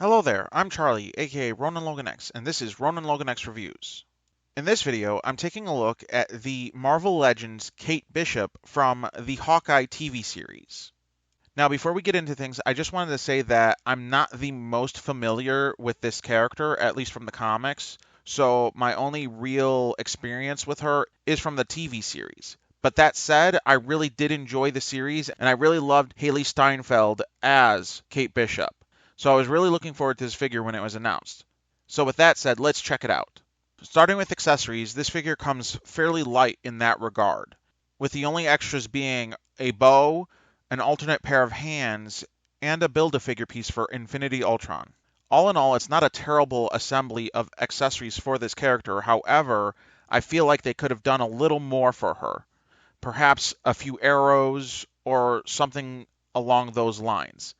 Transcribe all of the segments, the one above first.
Hello there, I'm Charlie, aka Ronan Logan X, and this is Ronan Logan X Reviews. In this video, I'm taking a look at the Marvel Legends Kate Bishop from the Hawkeye TV series. Now, before we get into things, I just wanted to say that I'm not the most familiar with this character, at least from the comics, so my only real experience with her is from the TV series. But that said, I really did enjoy the series, and I really loved Haley Steinfeld as Kate Bishop. So I was really looking forward to this figure when it was announced. So with that said, let's check it out. Starting with accessories, this figure comes fairly light in that regard, with the only extras being a bow, an alternate pair of hands, and a Build-A-Figure piece for Infinity Ultron. All in all, it's not a terrible assembly of accessories for this character. However, I feel like they could have done a little more for her. Perhaps a few arrows or something along those lines.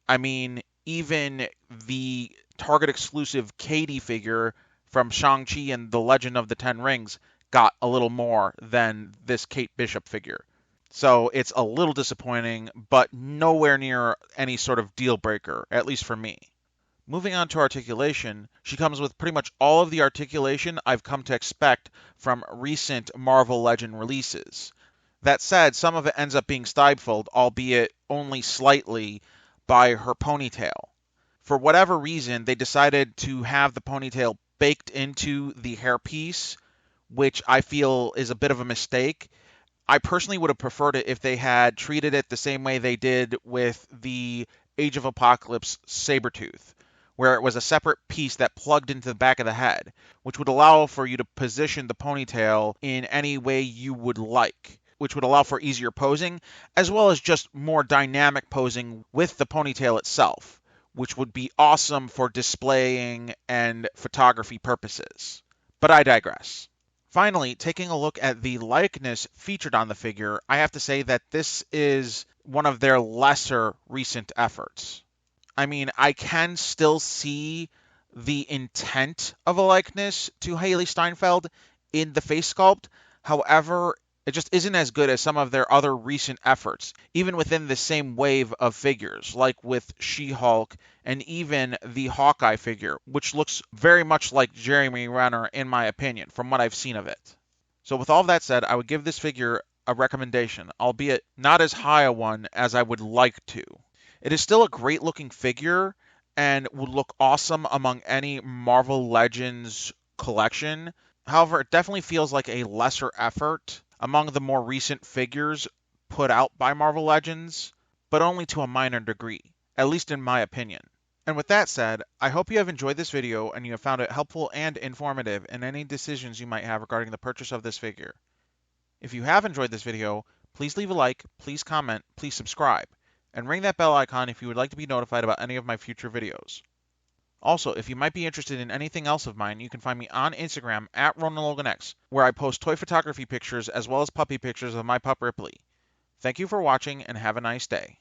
I mean, even the Target exclusive Katie figure from Shang-Chi and the Legend of the Ten Rings got a little more than this Kate Bishop figure. So it's a little disappointing, but nowhere near any sort of deal breaker, at least for me. Moving on to articulation, she comes with pretty much all of the articulation I've come to expect from recent Marvel Legend releases. That said, some of it ends up being stifled, albeit only slightly, by her ponytail. For whatever reason, they decided to have the ponytail baked into the hairpiece, which I feel is a bit of a mistake. I personally would have preferred it if they had treated it the same way they did with the Age of Apocalypse Sabretooth, where it was a separate piece that plugged into the back of the head, which would allow for you to position the ponytail in any way you would like, which would allow for easier posing, as well as just more dynamic posing with the ponytail itself, which would be awesome for displaying and photography purposes. But I digress. Finally, taking a look at the likeness featured on the figure, I have to say that this is one of their lesser recent efforts. I mean, I can still see the intent of a likeness to Haley Steinfeld in the face sculpt. However, it just isn't as good as some of their other recent efforts, even within the same wave of figures, like with She-Hulk and even the Hawkeye figure, which looks very much like Jeremy Renner, in my opinion, from what I've seen of it. So with all that said, I would give this figure a recommendation, albeit not as high a one as I would like to. It is still a great looking figure and would look awesome among any Marvel Legends collection. However, it definitely feels like a lesser effort among the more recent figures put out by Marvel Legends, but only to a minor degree, at least in my opinion. And with that said, I hope you have enjoyed this video and you have found it helpful and informative in any decisions you might have regarding the purchase of this figure. If you have enjoyed this video, please leave a like, please comment, please subscribe, and ring that bell icon if you would like to be notified about any of my future videos. Also, if you might be interested in anything else of mine, you can find me on Instagram at RonanLoganX, where I post toy photography pictures as well as puppy pictures of my pup Ripley. Thank you for watching and have a nice day.